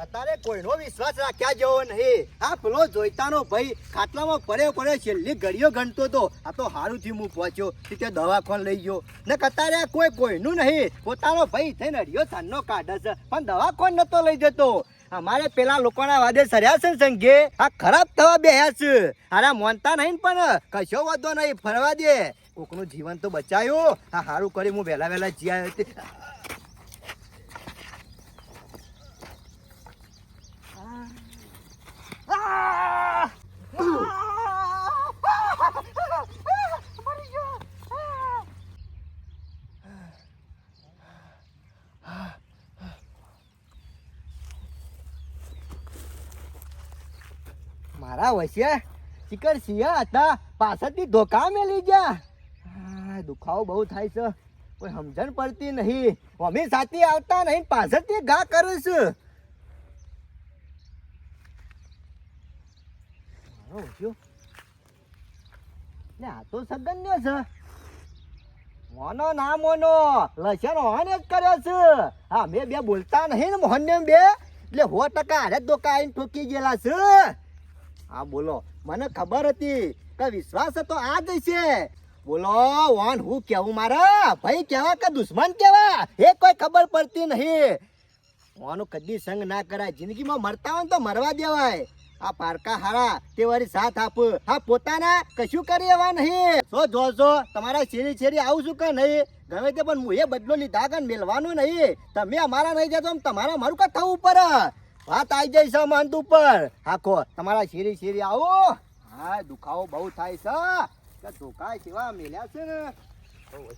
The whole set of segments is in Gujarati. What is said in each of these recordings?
અત્યારે કોઈનો વિશ્વાસ રાખ્યા જેવો નહીં. આ પેલો જોઈતાનો ભાઈ ખાટલામાં પડ્યો છેલ્લી ઘડીઓ ગણતો હતો. આ તો હારું થી હું પહોંચ્યો તે દવાખાને લઈ ગયો ને અત્યારે કોઈનું નહીં. પોતાનો ભાઈ થઈને અડિયો સાંજનો કાઢે છે પણ દવાખાને નતો લઈ જતો. અમારે પેલા લોકોના વાદે સર્યા છે સંઘે આ ખરાબ થવા બેહ્યા છે. અરે મોનતા નહીં પણ કશો વાંધો નહીં, ફરવા દે. કોકનું જીવન તો બચાયું. આ સારું કરી હું વહેલા જી આવ્યો. મારા વસ્યા ચિકર સિયા હતા પાછળથી ધોકા મેલી ગયા. દુખાવો બહુ થાય છે, કોઈ સમજણ પડતી નહીં. મમ્મી સાથે આવતા નહીં, પાછળથી ઘા કરે છે. આ તો સગન્યો છે. મોનો ના મોનો લસણ ઓહન જ કર્યો છે. હા મેં બે બોલતા નહીં ને મોહન ને બે એટલે 100% હારે ધોકા આવીને ઠોકી ગયેલા છે. હા બોલો, મને ખબર હતી કે વિશ્વાસ હતો આ જ છે. બોલો વાન હું કેવું મારા ભાઈ કેવા કે દુશ્મન કેવા એ કોઈ ખબર પડતી નહીં. વાનો કદી સંગ ના કરાય. જિંદગીમાં મરતા હોય તો મરવા દેવાય. આ પારકા હારા તે વારી સાથ આપ. હા પોતાના કશું કરી એવા નહીં. જો તમારા શેરી આવું છું કે નહીં ગમે તે પણ હું એ બદલો લીધા કે મેલવાનું નહીં. તમે અમારા નહીં જતો તમારા મારું કા થવું પર વાત આવી જાય છે મંત ઉપર. હાખો તમારા શેરી આવો. હા દુખાવો બહુ થાય છે. ધોકા સેવા મેલ્યા છે ને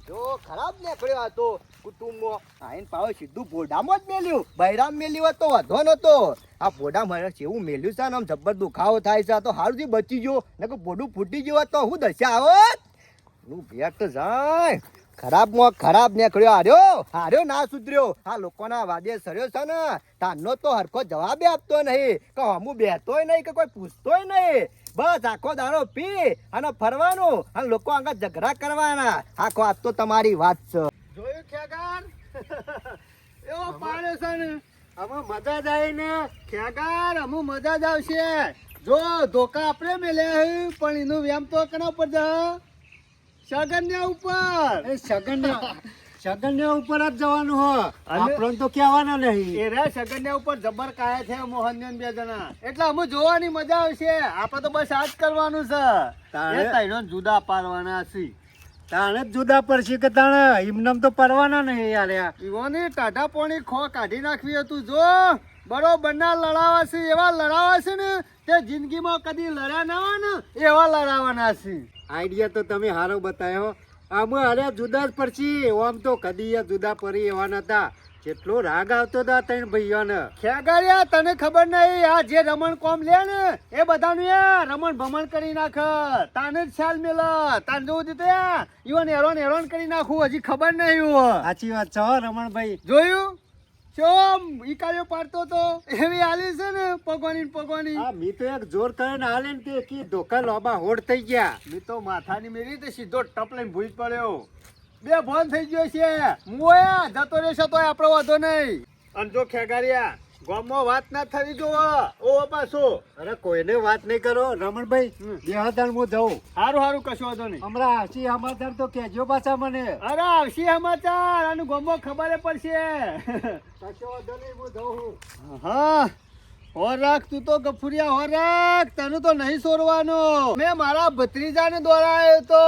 જો ખરાબ નીકળ્યો હતો કુટુંબમાં. આઈને પાવ સીધું ભોડામાં જ મેલ્યું. બૈરામ મેલ્યું હતો વધો નતો. આ ભોડામાં એવું મેલ્યું છે ને આમ જબ્બર દુખાવો થાય છે. તો હારું થી બચી ગયો ને ભોડું ફૂટી ગયો તો હું દશા આવત. હું ભેટ જાય ખરાબ નીકળ્યો. હાર્યો ના સુધર્યો. આ લોકોના વાદે સર્યો છે ને તાનો તો હરખો જવાબે આપતો નહીં કે હમું બેહતોય નહીં કે કોઈ પૂછતોય નહીં. બસ આખો દાડો પી અને ફરવાનું અને લોકો આગળ ઝઘડા કરવાના. આખો આજ તો તમારી વાત છે. જોયું ખેગાર એવો પાડ્યો છે ને અમે મજા જ આવી ને ખેગાર અમે મજા જ આવશે. જો ધોકા આપણે મેલ્યા પણ એનું વ્યામ તો કના ઉપર સગન્યા ઉપર. એ સગન્યા ઉપર જ જવાનું હો. આપણને તો કહેવાના નહીં. એ રે સગન્યા ઉપર જબર કાયા છે મોહન ને બે જણા એટલે અમે જોવાની મજા આવશે. આપણે તો બસ આ જ કરવાનું છે. એ તૈનો જુદા પાડવાના છે. તાણે જ જુદા પડશે કે તાણે એમનેમ તો પરવાના નહીં યાર. ઈવોની ટાઢા પોણી ખો કાઢી નાખવી હતું. જો બરોબર ના લડાવા છે એવા લડાવા છે ને તે જિંદગીમાં કદી લડ્યા ના હોય ને એવા લડાવાના છે. આઈડિયા તો તમે સારો બતાવ્યો. આમ અરે જુદા જ પડશે. આમ તો કદી જુદા પડી એવા નતા. કેટલો રાગ આવતો હતો આ ત્રણ ભાઈઓને. ખેગારિયા તને ખબર નહીં આ જે રમણ કોમ લે ને એ બધાનું રમણ ભમણ કરી નાખ. તાને જ ખ્યાલ મેલ. તાન જોવું દીધું ઈવન હેરોન કરી નાખું હજી ખબર નહીં. સાચી વાત છે રમણભાઈ. જોયું ચોમ ઈ કાર્યો પાડતો તો એવી હાલી છે ને પગવાની. હા મી તો એક જોર કરીને હાલે ને તે કી ધોકા લોબા હોડ થઈ ગયા. મી તો માથાની મેરી તે સીધો ટપ લઈને ભૂઈ પડ્યો. બે ભોન થઈ ગયો છે. મોયા જતો રહેશે તો આપણો વાંધો નહીં. અને જો ખેગારિયા ગામમાં વાત ના થવી જો ઓ પાછો. અરે કોઈને વાત નહીં કરો રમણભાઈ. બે હજાર હું જાઉં. સારું કશું વાંધો નહીં. હમણાં આવશી સમાચાર તો કહેજો પાછા મને. અરે આવશી સમાચાર અને ગામમાં ખબર પડશે. કશો વાંધો નહીં હું જાઉં. હા હોર રાખ તું તો ગફુરિયા હોર રાખ. તને તો નહીં છોડવાનો. મેં મારા ભત્રીજાને દોરાયો તો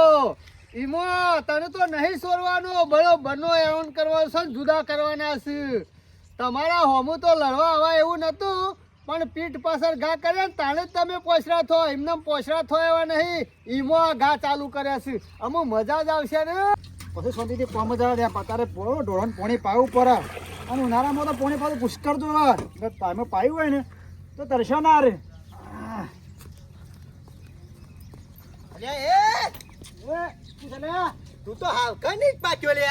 ઈમો તને તો નહીં છોડવાનો. બરોબરનો એવન કરવાનો છે જુદા કરવાના છે. તમારા હોમું તો લડવા આવા એવું નતું પણ પીઠ પાછળ ઘા કર્યા ને તાણે જ તમે પોસરા થો. એમને પોસરા થો એવા નહીં. ઈમો આ ઘા ચાલુ કર્યા છે. અમુક મજા જ આવશે ને પછી શાંતિથી કોમ જ આવે. તારે ઢોળણ પોણી પાવું પડે અને ઉનાળામાં તો પોણી પાછું પુષ્કળ તો ટાઈમે પાયું હોય ને તો તરસો ના રે. તું તો હાવકા નહીં પાછો લે.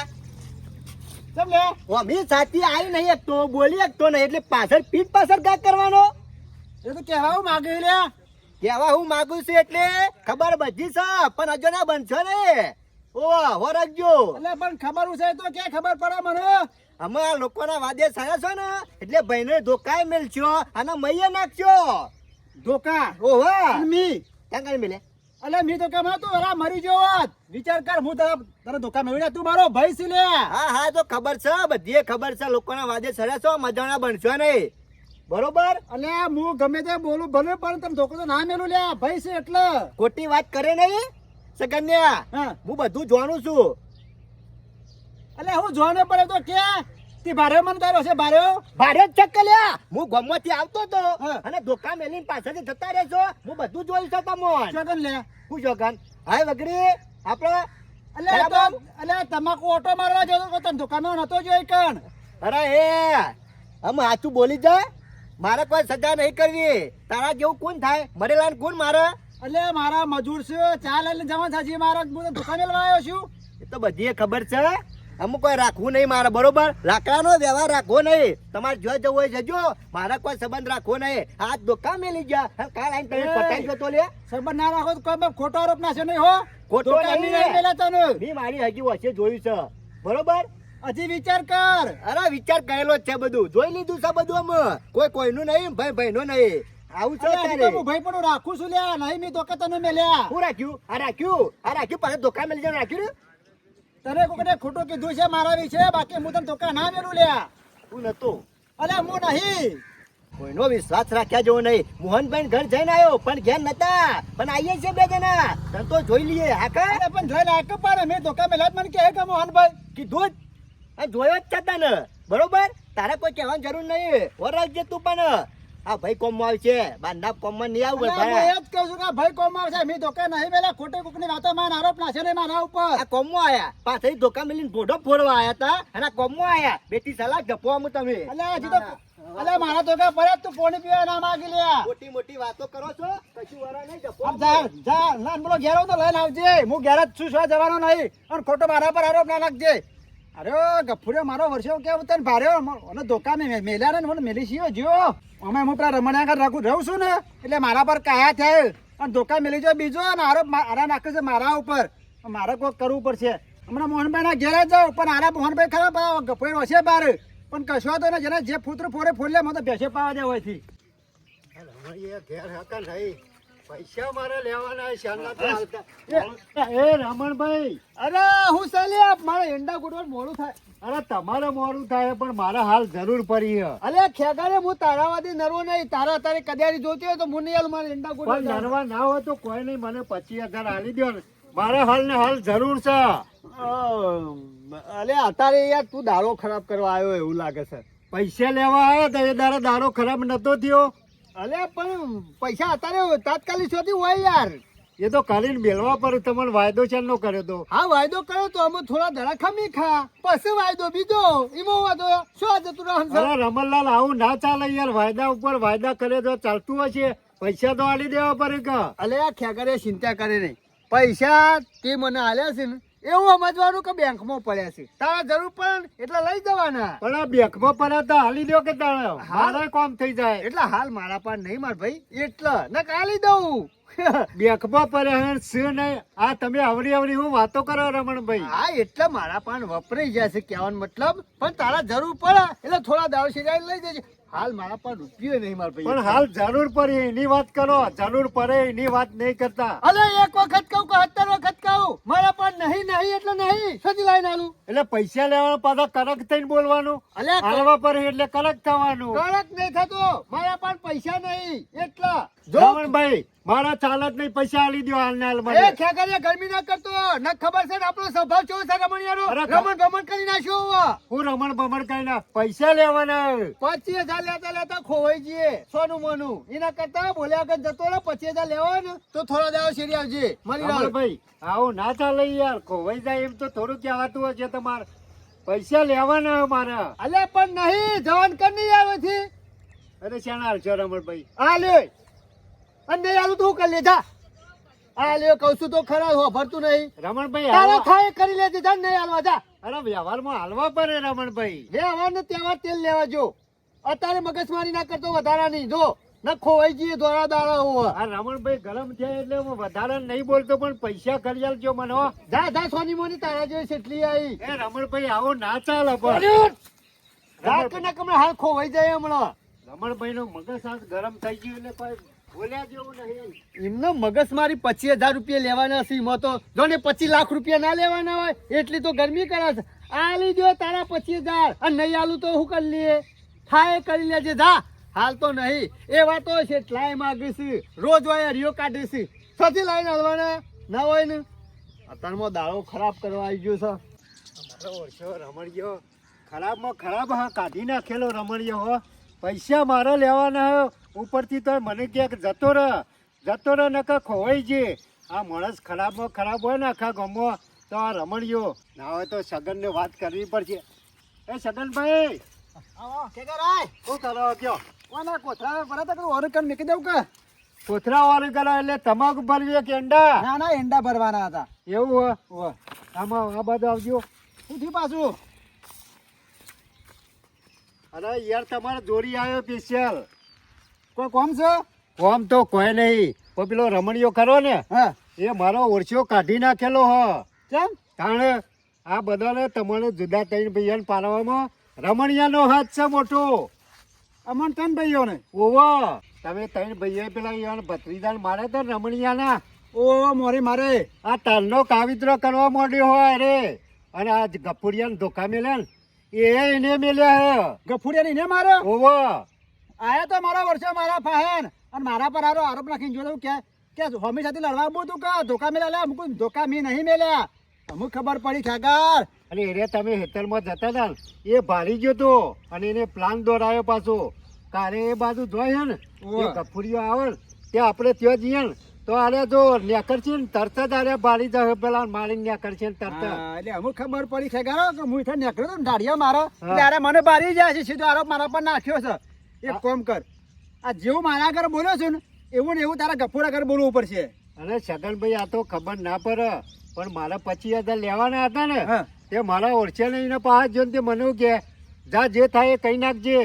મમ્મી સાથી આવી નહીં એકતો બોલી એકતો નહીં એટલે પાછળ પીઠ પાછળ ગા કરવાનો. એ તો કહેવા હું માગે લ્યા. કહેવા હું માગું છું એટલે ખબર બધી છે પણ હજુ ના બનશો ને. ઓ હો રાખજો. એટલે પણ ખબર છે તો કે ખબર પડે મને. અમે આ લોકોના વાદે સારા છો ને એટલે ભાઈને ધોકાય મેલશો અને મૈયે નાખશો. ધોકા ઓહો મી ક્યાં કરી મેલે? અલે મી તો કેમ તું હરા મરી ગયો હોત. વિચાર કર હું તારા ધોકા મેળવી તું મારો ભાઈ છે લે. હા હા તો ખબર છે, બધી ખબર છે. લોકોના વાદે સારા છો, મજાના બનશો નહીં, બરોબર? અલે હું ગમે તે બોલું ભલે પણ તમે ધોકો તો ના મેલું લે, ભાઈ છે એટલે. ખોટી વાત કરે નહીં સગન્યા. હા હું બધું જાણું છું. અલે હું જોને પડે તો કે તે ભારે મન કર્યો છે ભારે. ભારે જ ચક્કલ્યા. હું ગામમાંથી આવતો તો હા. અને ધોકા મેલીને પાછળથી જતા રહેશો. હું બધું જોયું છે તમોન. ચોકન લે. હું જોગન હાય વગડી આપણો. અલે તો અલે તમાકુ ઓટો મારવા જતો તો તને ધોકામાં નતો જોઈ કણ. અરે એ આમ સાચું બોલી જા. મારે કોઈ સજા નહીં કરવી. તારા જેવું કોણ થાય? મરેલાને કોણ મારે? અલે મારા મજૂર છે, ચા લઈને જવા સાજી મારા હું તો ધોકા મેલવા આવ્યો છું. એ તો બધી ખબર છે. અમુક કોઈ રાખવું નહીં મારે, બરોબર? લાકડાનો વ્યવહાર રાખવો નહીં. તમારે જો જવું હોય જજો, મારા કોઈ સંબંધ રાખવો નહીં. હાથ ધોકા મેલી ગયા કાલ આઈને તમે પટાઈ ગયો તો લે. સંબંધ ના રાખો તો કોઈ ખોટો આરોપ નાખ્યો નહીં હો. ખોટો ધોકા નહીં. નહીં મેલ્યા તને. મેં મારી હજી વચ્ચે જોયું છે, બરોબર? હજી વિચાર કર. અરે વિચાર કરેલો જ છે, બધું જોઈ લીધું છે બધું. અમે કોઈ કોઈનું નહીં, ભાઈ ભાઈનું નહીં. આવું છે અલે હજી તો તારે. હું ભાઈ પણ રાખું છું લ્યા. નહીં મી ધોકા તને મેલ્યા. શું રાખ્યું? આ રાખ્યું, આ રાખ્યું. પાછળ ધોકા મેલી જવાનું રાખ્યું ને? તને કોકને ખોટું કીધું છે મારા વિશે, બાકી હું તને ધોકા ના મેલું લ્યા. હું નતો. અલે હું નહીં. કોઈનો વિશ્વાસ રાખ્યા જેવો નહીં. મોહનભાઈ ઘર જઈને આવ્યો પણ ઘેર નતા, પણ આવીએ છે બે જણા. તને તો જોઈ લઈએ. હા કા અરે પણ જોઈ લાયક પણ મેં ધોકા મેલ્યા જ મને કહે કે મોહનભાઈ. કીધું જ. આ જોયો જ છે તને, બરોબર? તારે કોઈ કહેવાની જરૂર નહીં. ઓર રાખજે તું પણ. આ ભાઈ કોમમાં આવશે, બારના કોમમાં નહીં આવું. અલે હું એ જ કહું છું કે ભાઈ કોમ આવશે. મેં ધોકા નહીં મેલ્યા. ખોટે કોકની વાતો માં આરોપ નાખે નહીં મારા ઉપર. આ કોમમાં આયા, પાછળ ધોકા મેલીને ભોડો ફોડવા આયા તા અને આ કોમમાં આયા. બેટી સલાહ જપવામાં તમે. અલે હજી તો અલે મારા ધોકા પડ્યા તું પાણી પીવા ના માગી લ્યા. મોટી મોટી વાતો કરો છો, કશું વાળા નહીં આમ જપો. જા જા ના બોલો ઘેર આવું તો લઈને આવજે. હું ઘેર જ છું, શું જવાનો નહીં. અને ખોટો મારા પર આરોપ ના નાખજે. અરે ગફુરે મારો વર્ષો કેવું તને ભારે અને ધોકા મેં મેલ્યા ને મને મેલી છીએ જો. અમે હું પેલા રમણ આગળ રાખું રહું છું ને એટલે મારા પર કયા થાય અને ધોકા મેલી જાય બીજો અને આરોપ આરા નાખે છે મારા ઉપર. મારે કોઈ કરવું પડશે. હમણાં મોહનભાઈ ના ઘેર જ જાઉં પણ આરા મોહનભાઈ ખરા ગફુરે હશે બાર પણ કશો તો ને જેને જે ફૂતરું ફોડે ફોડ લે મને તો ભેંસે પાવા દે હોયથી. ઘેર હતા નહીં, પૈસા મારે લેવાના શાના તો હાલતા. એ રમણભાઈ અરે હું ચાલ્યા મારે એંડા ગુડવા મોડું થાય. અરે તમારે મોડું થાય પણ મારે હાલ જરૂર પડી છે. અલે ખેગાડે હું તારાવાદી નરવો નહીં. તારા તારે કડિયારી જોતી હોય તો હું નહીં મારે એંડા પણ ગુડવા નરવા ના હોય તો કોઈ નહીં, મને 25,000 આલી દો ને. મારે હાલ ને હાલ જરૂર છે. અલે અત્યારે યાર તું દારો ખરાબ કરવા આવ્યો એવું લાગે છે. પૈસા લેવા આવ્યો તો એ દારો ખરાબ નતો થયો. અલે પણ પૈસા અત્યારે તાત્કાલિક શોધી હોય યાર. એ તો કરીને બેલવા પર તમને વાયદો છે નો કર્યો તો. હા વાયદો કર્યો તો અમે થોડા દડા ખમી ખા પછી વાયદો બીજો એવો વાયદો શું જતું રહે. અરે રમણલાલ આવું ના ચાલે યાર. વાયદા ઉપર વાયદા કરે તો ચાલતું હશે. પૈસા તો આલી દેવા પડે કે. અલે આ ખેગાડે ચિંતા કરે નહીં. પૈસા તે મને આલ્યા છે ને એવું સમજવાનું કે બેંકમાં પડ્યા છે. તારા જરૂર પણ એટલે લઈ જવાના. પણ આ બેંકમાં પડ્યા તો હાલી દો કે તારે મારે કામ થઈ જાય. એટલે હાલ મારા પાસે નહીં માર ભાઈ એટલે ન કાલી દઉં. બેંકમાં પડ્યા શું નહીં. આ તમે આવડી આવડી હું વાતો કરો રમણભાઈ. હા એટલે મારા પાન વપરાઈ જાય છે કહેવાનો મતલબ. પણ તારા જરૂર પડે એટલે થોડા દાવ સિરાઈ લઈ જજે. હાલ મારા પાસે રૂપિયો નહીં માર ભાઈ. પણ હાલ જરૂર પડે એની વાત કરો. જરૂર પડે એની વાત નહીં કરતા. અલે એક વખત કહું કે 70 વખત કહું મારા પાસે નહીં નહીં એટલે નહીં સજી લાઈને આલું. એટલે પૈસા લેવા પાછા કડક થઈને બોલવાનું. અલે હાલવા પર એટલે કડક થવાનું. કડક નહીં થતો. મારા પાસે પૈસા નહીં એટલે રમણભાઈ મારા ચાલત નહીં. પૈસા આલી દો હાલ ને હાલ એ મને. ખેગારિયા ગરમી ના કરતો ન ખબર છે ને આપણો સ્વભાવ કેવો છે રમણિયાનો. અરે રમણ ભમણ કરી નાખ્યો. હું રમણ બમણ કઈ ના પૈસા લેવાના. 25,000 લેતા લેતા ખોવાઈ જઈએ સોનું મોનું. એના કરતા બોલ્યા આગળ જતો રહે. 25,000 લેવા ને તો થોડા દાવ શેરી આવજે મારી રાહ. રમણભાઈ આવું ના ચાલે યાર. ખોવાઈ જાય એમ તો થોડું કહેવાતું હશે તમારે. પૈસા લેવાના મારે. અલે પણ નહીં જવાન કર નહીં આવે છે. અરે શાના હાલ છો રમણભાઈ. આ લે અને નહીં આલું તું કરી લે જા. આ લે કહું છું તો ખરા હો ભરતું નહીં. રમણભાઈ તારે હાલવા- થાય કરી લેજે જા નહીં હાલવા જા. અરે વ્યવહારમાં હાલવા પડે રમણભાઈ. વ્યવહાર ને તહેવાર તેલ લેવા જો. અત્યારે મગજમારી ના કરતો વધારાની જો ન ખોવાઈ જઈએ દોરા દાડા હોવા. આ રમણભાઈ ગરમ થયા એટલે હું વધારે નહીં બોલતો પણ પૈસા કરી આલજો મને હો. જા જા સોની મોની તારા જેવી સેટલી આવી. એ રમણભાઈ આવો ના ચાલે પણ. અરે રાખીને કમણે હાલ ખોવાઈ જાય હમણાં. રમણભાઈ નું મગજ આજ ગરમ થઈ ગયું એટલે કોઈ બોલ્યા જેવું નહીં. એમનો મગજ મારી 25,000 રૂપિયા લેવાના છે. એમાં તો જો ને 25 લાખ રૂપિયા ના લેવાના હોય એટલી તો ગરમી કરે છે. આ લીધો તારા 25,000 અને નહીં આલું તો શું કરી લઈએ? થાય કરી લેજે જા. હાલ તો નહીં એ વાતો છે એટલાય માગી છે. રોજ હોય રિયો કાઢી છે. સથી લાઈને હલવાના ના હોય ને. અત્યારમાં દાડો ખરાબ કરવા આવી ગયો છે. મારો ઓછો રમણીયો ખરાબમાં ખરાબ હા કાઢી નાખેલો રમણીયો હો. પૈસા મારા લેવાના હો. ઉપરથી તો મને કે જતો રહે નકા ખોવાઈ છે. આ માણસ ખરાબમાં ખરાબ હોય ને આખા ગામમાં તો આ રમણીયો ના હોય તો સગનને વાત કરવી પડશે. એ સગનભાઈ શું કરો કયો? કોના કોથળા ભરા તો ઓર કર મેકી દઉં કે? કોથરા વાળું કરો એટલે તમાકુ ભરવી એક એંડા ના ના એંડા ભરવાના હતા. એવું હો. આમાં આ બાજુ આવજો. શું થયું પાછું? અરે યાર તમારે જોડી આવ્યો સ્પેશિયલ. કોઈ કોમ છે? કોમ તો કોઈ નહીં પણ પેલો રમણીયો ખરો ને હા એ મારો ઓળશો કાઢી નાખેલો હ. કેમ? કારણ આ બધાને તમારે જુદા ત્રણ ભાઈઓને પાડવામાં રમણીયાનો હાથ છે મોટો. અમન તન ભાઈઓને ઓવો તમે ત્રણ ભાઈઓ પેલા ઈવન ભત્રીજાને મારે તો રમણીયાના ઓ મારે આ તાલનો કાવિત્રો કરવા માંડ્યો હોય રે. અને આ ગફુરિયાને ધોકા મેલે ને એ એને મેલ્યા હે. ગફુડિયા ને મારો ઓવો આયા તો મારા વર્ષે મારા ફાહેન અને મારા પર આરો આરોપ નાખીને જોયું કે હોમી સાથે લડવા આવું તું કે ધોકા મેલા લે અમુક ધોકા મી નહીં મેલ્યા. અમુક ખબર પડી ખેગાર. અને એ તમે હેતરમાં જતા હતા ને એ ભારી ગયો તો અને એને પ્લાન દોરાયો પાછો. કારે એ બાજુ જોઈ ને એ ગફુરીઓ આવે ને તે આપણે ત્યાં જઈએ ને તો આરે જો નેકર છે ને તરત જ આરે ભારી જાય પેલા મારીને નેકર છે ને તરત. એટલે અમુક ખબર પડી ખેગારો કે હું ઇથા નીકળ્યો તો ઢાળિયા મારો ત્યારે મને બારી જાય છે. સીધો આરોપ મારા પર નાખ્યો છે. એક કોમ કર આ જેવું મારા ઘર બોલ્યો છું ને એવું ને એવું તારા ગફુરા ઘર બોલવું પડશે. અને છગનભાઈ આ તો ખબર ના પડે પણ મારા 25,000 લેવાના હતા ને હા. તે મારા ઓળશે ને એને પાસ જોઈને તે મને એવું કે જા જે થાય એ કહી નાખજે.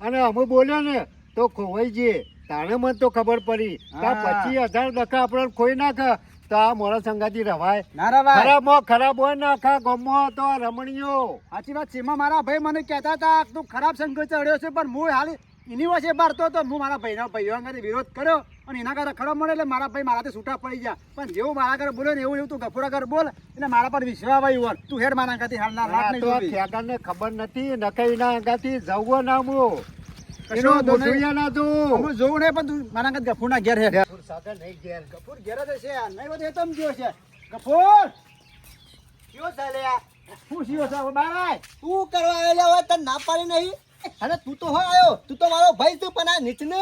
અને અમે બોલ્યો ને તો ખોવાઈ જઈએ. તાણે મને તો ખબર પડી કે આ 25,000 ડખા આપણે ખોઈ નાખે તો આ મોડા સંગાતી રવાય ના રવાય. ખરાબમાં ખરાબ હોય ને આખા ગામમાં તો આ રમણીયો. સાચી વાત છે. એમાં મારા ભાઈ મને કહેતા હતા તું ખરાબ સંગત ચડ્યો છે પણ હું હાલ એની વચ્ચે બારતો હતો. હું મારા ભાઈઓ અંગે વિરોધ કર્યો અને એના ઘરે ખરો મળે એટલે મારા ભાઈ મારાથી છૂટા પડી ગયા. પણ જેવું મારા ઘરે બોલે ને એવું એવું તું ગફુરા ઘર બોલ એટલે મારા પર વિશ્વાસ આવ્યો. તું હેડ મારા અંગાથી હાલના લાટ આ નહીં તો જોવી. ખેગારને ખબર નથી નકઈ ના અંગાથી જવું ના મો કશો વાંધો નહીં. ના તું હું જોઉં નહીં પણ તું મારા અંગાત ગફુરના ઘેર હેડ. સાગર નહીં ઘેર ગફુર ઘેર જ છે. નહીં બધે તમ ગયો છે. ગફુર કયો ચાલ્યા? શું થયો છે? બાય તું કરવા આવેલા હોય તને ના પાડી નહીં. અને તું તો હોય આવ્યો. તું તો મારો ભાઈ છું પણ આ નીચને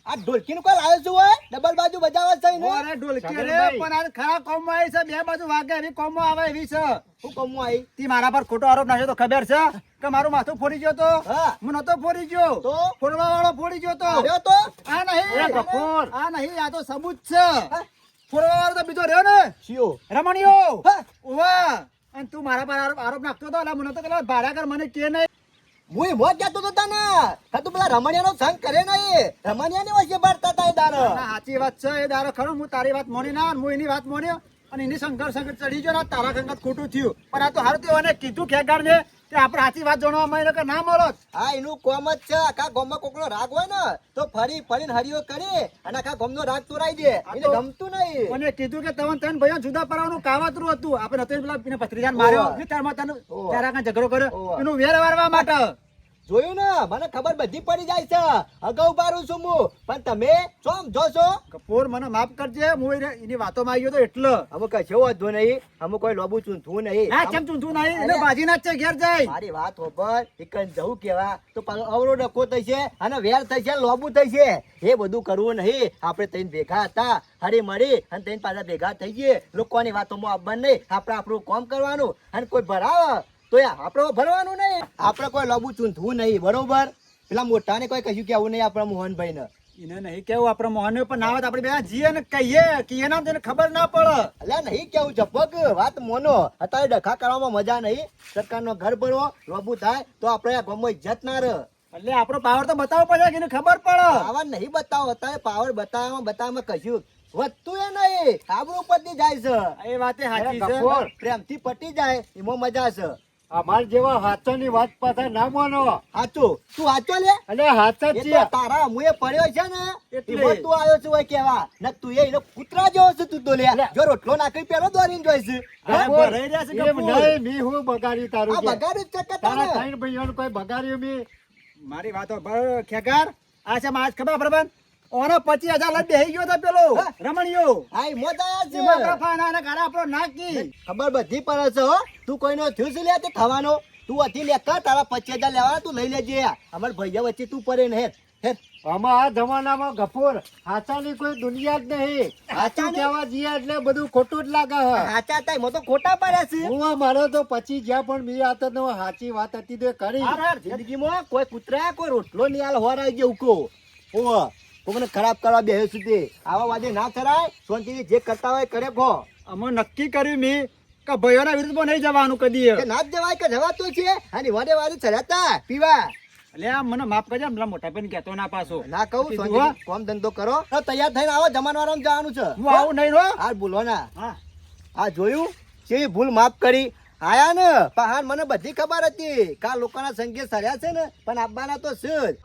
આ ઢોલકીનું કોઈ લાવ્યો છું હોય ડબલ બાજુ બજાવવા છે ને. ઓરે ઢોલકી રે સગનભાઈ. પણ આ ખરા કોમમાં આવી છે. બે બાજુ વાગે એવી કોમમાં આવે એવી છે. શું કમવા આવી? તી મારા પર ખોટો આરોપ નાખ્યો તો ખબર છે કે મારું માથું ફોડી ગયો તો હા. હું નતો ફોડી ગયો તો? ફોડવા વાળો ફોડી ગયો તો આવ્યો તો આ નહીં એ ગફુર. આ નહીં આ તો સબૂત છે. ફોડવા વાળો તો બીજો રહ્યો ને શિયો રમણીયો હા. ઓવા અને તું મારા પર આરોપ નાખતો હતો એટલે મને તો પેલા ભાડા કર મને કે નહીં. હું એમ જ કહેતો હતો તને કે તું પેલા રમણિયાનો સંગ કરે નહીં. રમણિયાની વચ્ચે ભરતા હતા એ દાડો. ના, સાચી વાત છે એ દારો ખરો. હું તારી વાત મોની ના હું એની વાત મોન્યો અને એની સંઘર્ષ ચડી ગયો ને તારા સંગત ખોટું થયું. પણ આ તો હારું થયું અને કીધું ખેગાર ને કે આપણે સાચી વાત જાણવા મળે કે ના મળો. હા એનું કોમ જ છે. આખા ગામમાં કોકનો રાગ હોય ને તો ફરી ફરીને હરિયો કરી અને આખા ગામનો રાગ તોડાઈ દે. એને ગમતું નહીં. મને કીધું કે તમે ત્રણ ભાઈઓ જુદા પડવાનું કાવતરું હતું. આપણે નતો પેલા એને ભત્રીજાને માર્યો ઓવા. ને ત્યારમાં તને ઓવા. ત્યારે કાંઈ ઝઘડો કર્યો ઓવા. એનું વેર વારવા માટે. જોયું ને મને ખબર બધી પડી જાય છે. અગાઉ પારું છું હું પણ તમે ચોમ જોશો. કપૂર મને માફ કરજે. હું એની વાતોમાં આવી ગયો તો એટલે અમુક કશો વાંધો નહીં. અમુક કોઈ લોબુ ચૂંથવું નહીં. ના ચમ ચૂંધું નહીં એને બાજી ના જ છે ઘેર જાય. મારી વાત હોબર એકન જવું કેવા તો પાછો અવરો ડકો થશે અને વેર થશે લોબુ થશે. એ બધું કરવું નહીં. આપણે તઈને ભેગા હતા હરી મળી અને તઈને પાછા ભેગા થઈ ગયે. લોકોની વાતોમાં આવવાનું નહીં. આપણે આપણું કામ કરવાનું અને કોઈ ભરાવે તો આપણે ભરવાનું નહીં. આપણે કોઈ લોબુ ચૂંથવું નહીં. બરોબર? પેલા મોટાને કોઈ કશું કેવું નહીં આપણા મોહનભાઈ ને. એને નહીં કેવું આપણે મોહન પણ ના હોય તો આપણે બે જીએ ને કહીએ ના તેને ખબર ના પડે. અલ્યા નહીં કેવું ઝપક વાત મોનો. અત્યારે ડખા કરવામાં મજા નહીં. સરકારનો ઘર ભરવો લોબુ થાય તો આપણે આ ગામમાં ઇજ્જત ના રહે. એટલે આપણો પાવર તો બતાવવો પડે કે એને ખબર પડે. પાવર નહીં બતાવો. અત્યારે પાવર બતાવવામાં કશું વધતું એ નહીં. આબરૂ ઉપરથી જાય છે. એ વાતે સાચી છે. ગફુર. પ્રેમથી પટી જાય એમાં મજા છે. અમાર જેવા હાચાની વાત પાછા ના માનો. હાચું તું હાચો લે અને હાચા જ એ તો છે. તારા મુએ પડ્યો છે ને એટલે. એમાં તું આવ્યો છું હોય કેવા ને તું એનો કૂતરા જેવો છે તું તો લે જો રોટલો નાખી પેલો દોરીને જોઈશ ગફુર, ભરાઈ રહ્યા છે એમ ગફુર. નહીં, મી હું બગાડ્યું તારું આ કે? બગાડ્યું જ છે કે તારા તારે? ત્રણ ભાઈઓનું કોઈ બગાડ્યું મી? મારી વાતો ભર ખેગાર આ છે માસ ખબર પ્રબંધ ઓનો 25,000 લઈ બેહી ગયો તો પેલો હા. રમણીયો આય મોજા છે એમાં કફાના ને ગાડા આપણો નાખી ખબર બધી પડે છે હો તું કોઈનો થયું છે લે તે ખાવાનો તું હતી લે કર તારા 25,000 લેવાના તું લઈ લેજે અમાર ભૈયા વચ્ચે તું પડે ને હેર હેર આમાં આ જમાનામાં ગફુર હાચાની કોઈ દુનિયા જ નહીં. હાચું હાચાની? કહેવા જઈએ એટલે બધું ખોટું જ લાગે હે. સાચા તાઈ મો તો ખોટા પડ્યા છે હું આ મારો તો પછી જ્યાં પણ મી આતો તો સાચી વાત હતી તે કરી. હાર હાર જિંદગીમાં કોઈ કૂતરા કોઈ રોટલો નહીં આલ હોરાઈ ગયો ઉકો ઓવા કો મને ખરાબ કરવા બેહ્યો છું તે આવા વાદે ના કરાય શાંતિથી જે કરતા હોય કરે ખો અમે નક્કી કર્યું મી કે ભાઈઓના વિરુદ્ધમાં નહીં જવાનું કદી કે ના જ જવાય કે જવાતું છે આની વાડે વાડે ચડાતા પીવા એટલે આ મને માફ કરજો ને, પેલા મોટા ભાઈને કહેતો ના પાછો ના કહું કીધું હો. શાંતિથી કોમ ધંધો કરો તો તૈયાર થઈને આવો જમાનવાળામાં જવાનું છે હું આવું નહીં રો હાર ભૂલો ના હા આ જોયું છે ભૂલ માફ કરી આયા ને પણ હાર મને બધી ખબર હતી કે આ લોકોના સંગે સર્યા છે ને પણ આપવાના તો છે જ